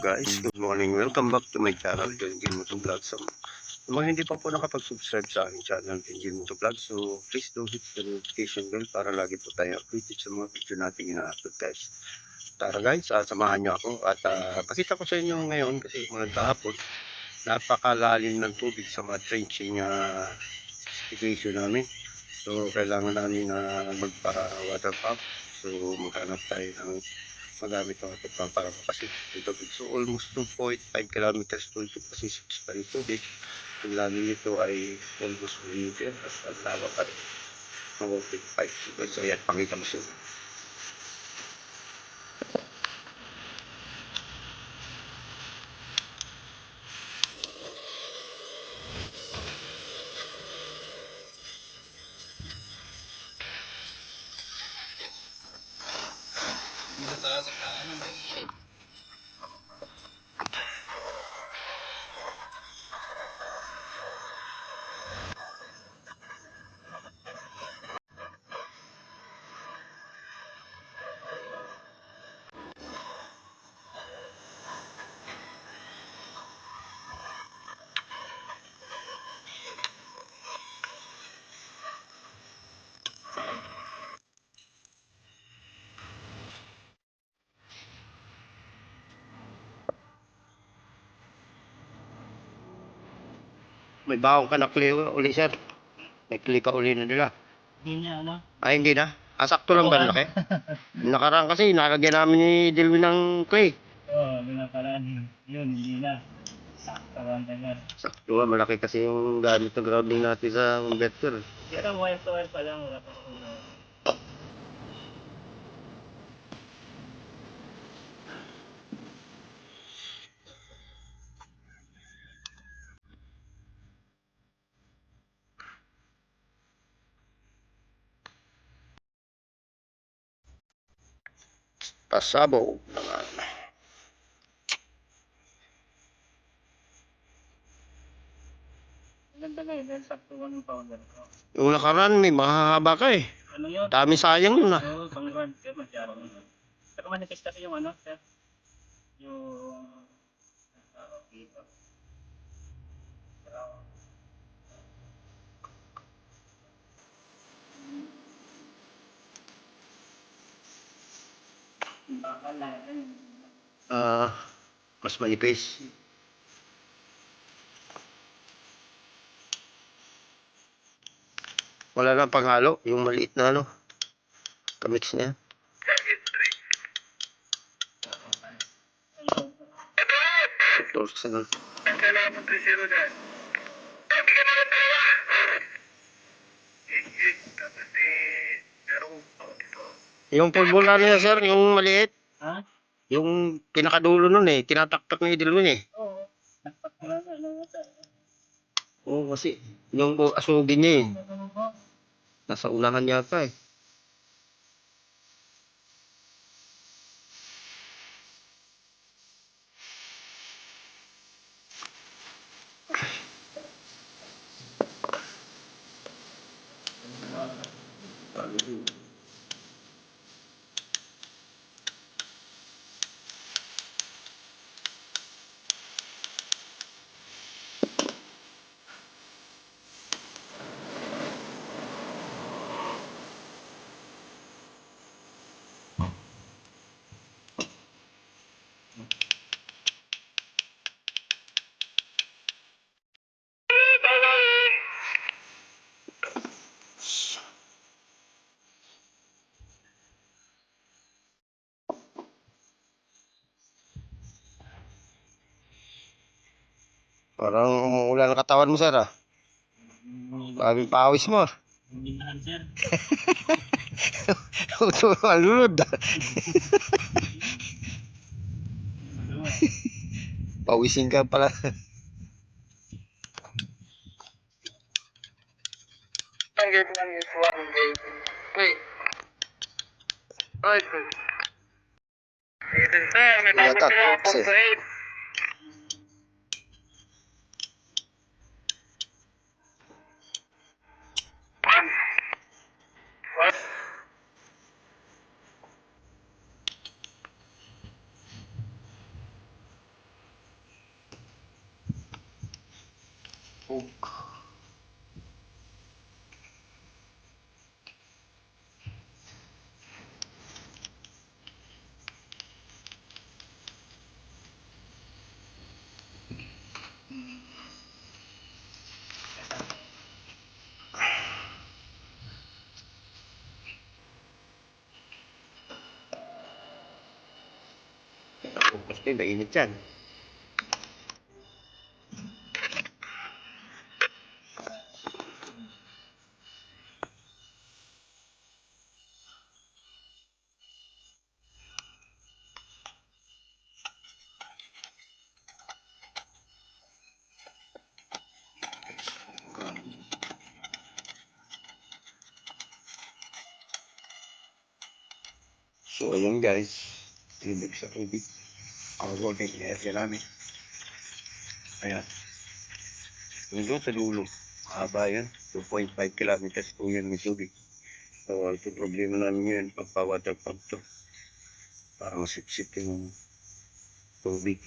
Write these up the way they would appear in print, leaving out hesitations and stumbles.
guys, good morning. Welcome back to my channel, Kenji Moto Vlog. So, kung mga hindi pa po nakapag-subscribe sa aking channel, Kenji Moto Vlog, so please do hit the notification bell para lagi po tayo updated sa mga video natin ina-upload guys. Tara guys, samahan nyo ako at pakita ko sa inyo ngayon kasi mga kahapon, napakalalim ng tubig sa mga trenching situation namin. So, kailangan namin magpa-water pump. So, maghanap tayo ng magamit ang ito para makasit ito. So almost 2.5 kilometers po ito kasi pa rin tubig. Ang lalim nito ay almost 1 meter at ang lawa pa rin ng 1.5. So yan, pakita mo siya. May baong ka na uli sir. May klika uli na nila. Hindi niya ano? Ay hindi na. Sakto lang ba laki? Nakaraan kasi nalagyan namin ni Dilwin ng clay. Oo, nakaraan. Yun, hindi na. Sakto lang ganyan. Sakto malaki kasi yung gamit ng grounding natin sa converter. Pero wire to wire pa lang. Wala pa ko. Pasabo. Ganda na yun. Sakto ng powder ko. Yung nakaraan may mahahaba ka eh. Ano yun? Dami sayang yun ah. Oo, pang-run. Kaya masyado. Saka manifest kasi yung ano, sir. Yung... dito. Mas manipis. Wala lang panghalo, yung maliit na ano. Kamits niya. Torx na. Yung pulbula niya sir, yung maliit. Ha? Yung pinakadulo nun eh, tinataktak ni Dilwin eh. Oo. Oo kasi, yung asugin niya eh. Nasa unahan yata eh. Parang umuulan ang katawan mo sir ah. Baging pawis mo. Hindi na, sir. Ito malulod ah. Pawisin ka pala. Yatat, sir. Okay, mainit yan. So, ayan guys. Tubig sa tubig. Ang golden area namin. Ayan. Yung doon sa dulo. Haba yan. 2.5 kilometers po yan ng tubig. So, ito problema namin ngayon. Pagpa-water pump to. Para masipsip yung tubig.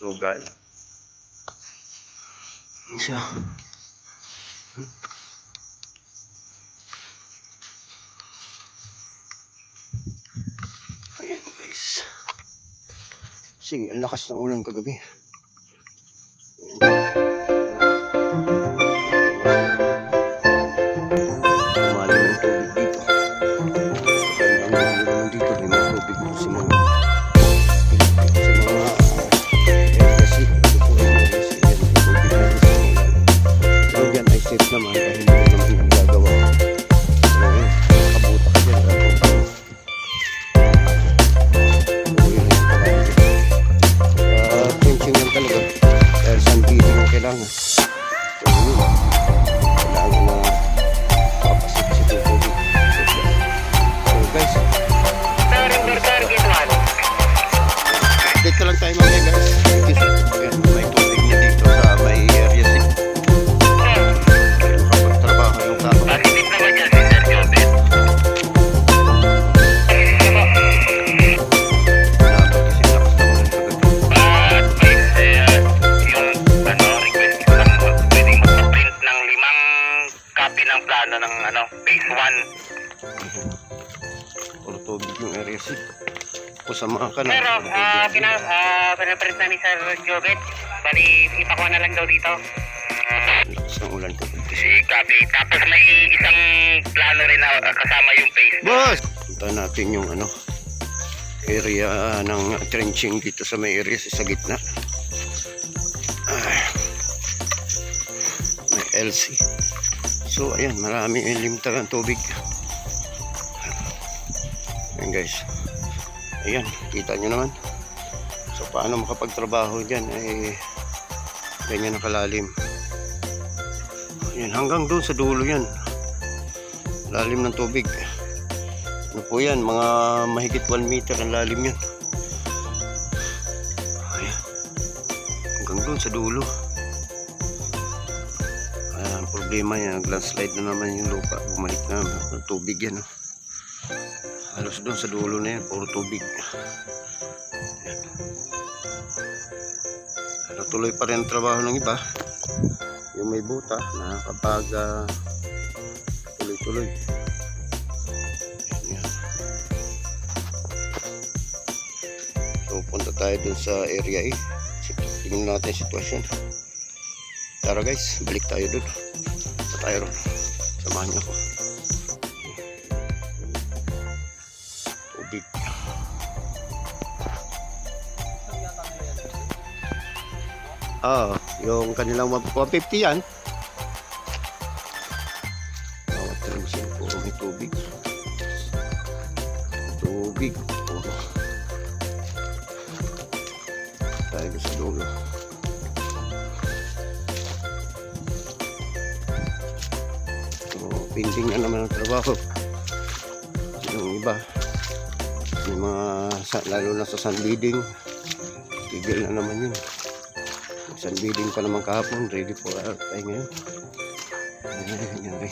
So, guys. Siya. Ayan guys. Sige, ang lakas ng ulan kagabi. Lumalim ng tubig dito. Ang naman dito, may mga tubig dito sa mga kasi ito po yung mga tubig na pero dyan ay safe naman dahil hindi naman yung gagawa. Nakabuta ka dyan. Pinching lang talaga dahil sunbathing ang kailangan. So yun, kailangan na makapasipsip yung tubig. So guys, dito lang tayo mamaya guys. Ayan, may tubig na dito sa may area 6. Makapagtrabaho yung tao. Puro tubig yung area 6. Kusama ka na. Pero, pinaprint na ni Sir Jobet. Bali, ipakuha na lang daw dito. Lakas ng ulan ko. Si Copy. Tapos may isang plano rin na kasama yung phase. Boss! Punta natin yung area ng trenching dito sa may area sa gitna. May LC. So ayan, marami limita ng tubig. Ayan guys. Ayan, kita nyo naman. So paano makapagtrabaho dyan ay ganyan nakalalim. Ayan, hanggang doon sa dulo yan. Lalim ng tubig. Ano po yan, mga mahigit 1 meter ang lalim yan. Ayan. Hanggang doon sa dulo. Ayan, problema yan, landslide na naman yung lupa. Bumalik na ang tubig yan. Halos doon sa dulo na yan, puro tubig. Ayan. Tuloy pa rin ang trabaho ng iba. Yung may buta na kapag tuloy-tuloy. Ayan. So punta tayo dun sa area A. Tingnan natin yung sitwasyon. Tara guys, balik tayo dun. Punta tayo ron. Samahan niyo ako. Tubig. Yung kanilang 150 yan. Bawat trenching puro may tubig. Tubig. Puro. Tayo sa dulo. So, pending na naman ang trabaho. Yung iba, may mga, lalo na sa sunbathing, tigil na naman yun. Sunbathing pa naman kahapon, ready for our tayo ngayon. Ayan, nangyari.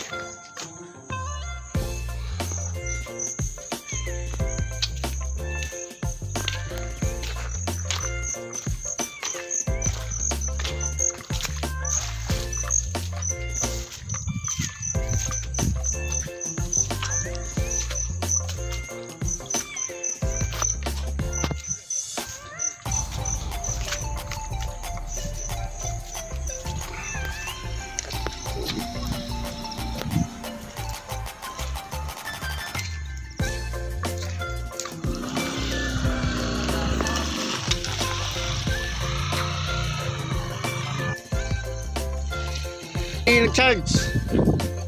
yung charge.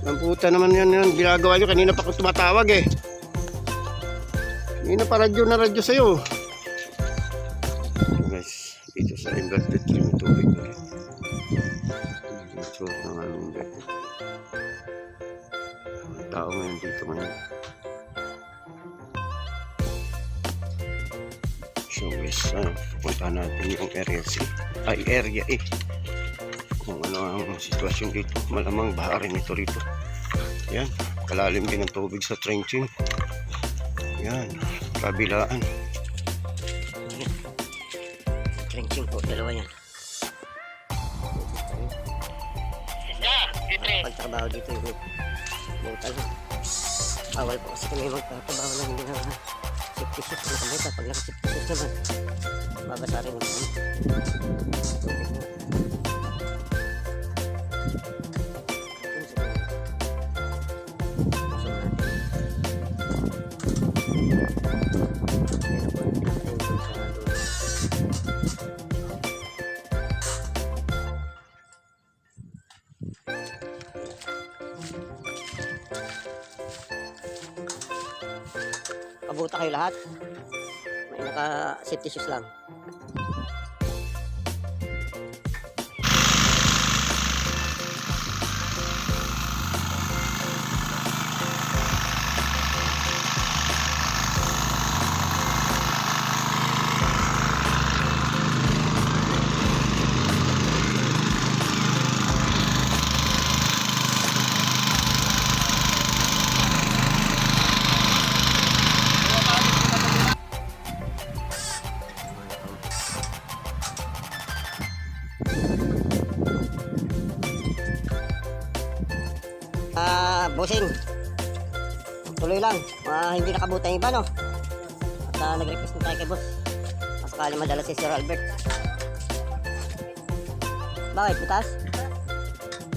Ang puta naman yun ginagawa nyo. Kanina pa ako tumatawag eh. Kanina pa radyo sa'yo. Guys, dito sa inverted yung tubig ulit. So, ng aming inverted. Ang tao ngayon dito ngayon. So guys, punta natin yung area C. Ay, area A. Kung ano ang sitwasyon dito. Malamang baha rin ito rito. Yan, kalalim din ang tubig sa trenching. Yan, kabilaan. Trenching po, dalawa yan. Pagtrabaho dito yung butal. Bawal po kasi kami magtatrabaho ng hindi na safety shoes na kabuta. Pag naka-safety shoes naman, babasa rin naman. Kabuta kayo lahat. May naka-safety shoes lang. Bossing, tuloy lang. Hindi nakabuta yung iba, no? At nag-request na tayo kay boss. Masakali madala si Sir Albert. Bakit? Butas?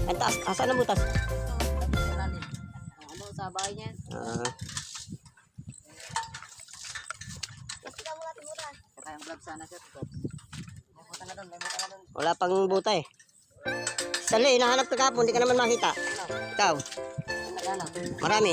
Ang taas. Saan ang butas? Ano sa bahay niya? Saka yung vlog sana sir. May buta na doon, may buta na doon. Wala pang buta eh. Sali, hinahanap ka kapon, hindi ka naman makita. Ikaw, Ano? marami.